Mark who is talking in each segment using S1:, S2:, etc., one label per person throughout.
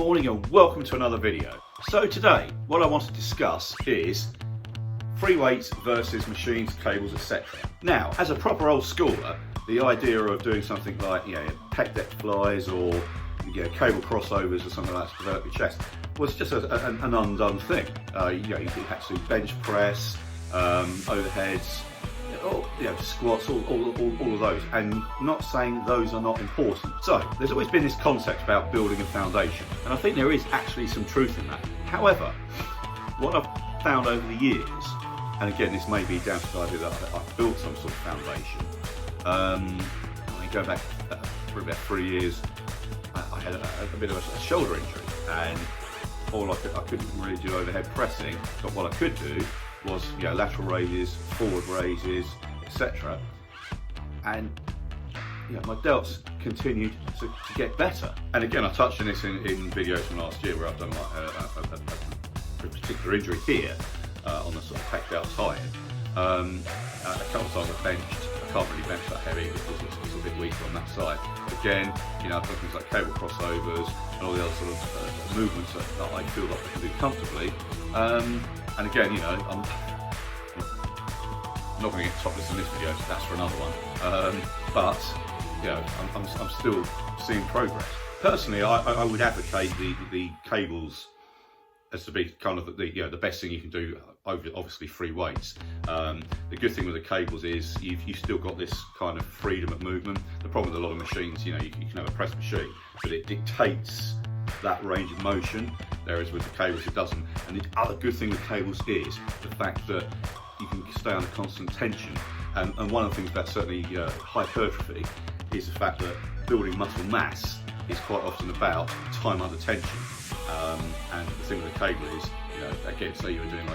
S1: morning and welcome to another video. So today, what I want to discuss is free weights versus machines, cables, etc. Now, as a proper old schooler, the idea of doing something like, pec deck flies or cable crossovers or something like that to develop your chest was just an undone thing. You had to do bench press, overheads, squats, all of those, and not saying those are not important. So there's always been this concept about building a foundation, and I think there is actually some truth in that. However, what I've found over the years, and again this may be down to the idea that I've built some sort of foundation, go back for about 3 years, I had a bit of a shoulder injury, and I couldn't really do overhead pressing, but what I could do was lateral raises, forward raises, etc. And my delts continued to get better. And again, I touched on this in videos from last year where I've done a particular injury here on the sort of pec delt tie. A couple of times I benched. I can't really bench that heavy because it's a bit weaker on that side. Again, I've done things like cable crossovers and all the other sort of movements that I feel like I can do comfortably. And again, I'm not going to get topless in this video, that's for another one. But I'm still seeing progress. Personally, I would advocate the cables as to be kind of the best thing you can do over obviously free weights. The good thing with the cables is you've still got this kind of freedom of movement. The problem with a lot of machines, you can have a press machine, but it dictates that range of motion, whereas with the cables it doesn't. And the other good thing with cables is the fact that you can stay under constant tension. And one of the things about certainly hypertrophy is the fact that building muscle mass is quite often about time under tension. And the thing with the cable is, again, say you were doing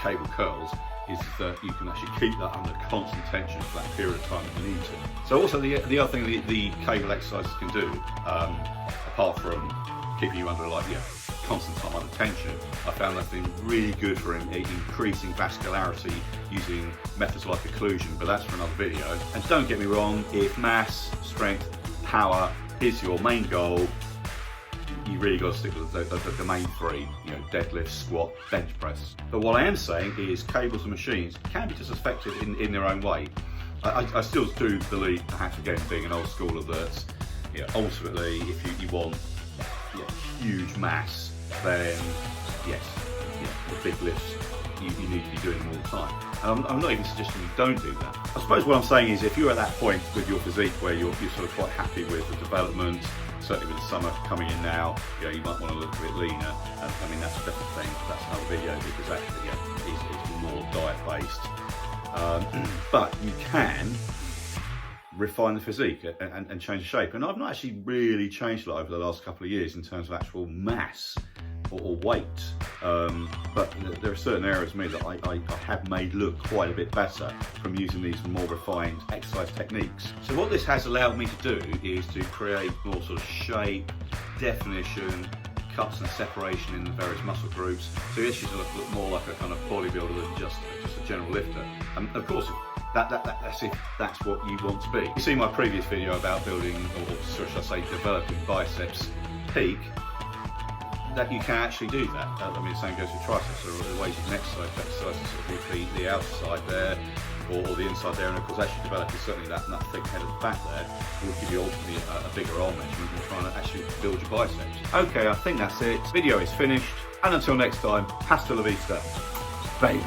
S1: cable curls, is that you can actually keep that under constant tension for that period of time that you need to. So also the other thing the cable exercises can do, apart from keeping you under constant time under tension, I found that's been really good for increasing vascularity using methods like occlusion, but that's for another video. And don't get me wrong, if mass, strength, power is your main goal, you really got to stick with the main three, deadlift, squat, bench press. But what I am saying is cables and machines can be just as effective in their own way. I still do believe, perhaps again being an old schooler, that ultimately if you want huge mass, then yes, the big lifts you need to be doing them all the time. And I'm not even suggesting you don't do that. I suppose what I'm saying is if you're at that point with your physique where you're sort of quite happy with the development, certainly with the summer coming in now, you might want to look a bit leaner. And I mean, that's a different thing. That's another video because actually, it's more diet based. But you can refine the physique and change the shape. And I've not actually really changed a lot over the last couple of years in terms of actual mass or weight. But there are certain areas of me that I have made look quite a bit better from using these more refined exercise techniques. So what this has allowed me to do is to create more sort of shape, definition, cuts and separation in the various muscle groups. So you actually look more like a kind of bodybuilder than just a general lifter. And of course, that's if that's what you want to be. You see my previous video about building, or should I say developing biceps peak, that you can actually do that. I mean, the same goes with triceps. There are ways you can exercise sort of the outer side there, or the inside there, and of course actually developing certainly that thick head at the back there will give you ultimately a bigger arm measurement and trying to actually build your biceps. Okay, I think that's it. Video is finished, and until next time, hasta la vista, baby.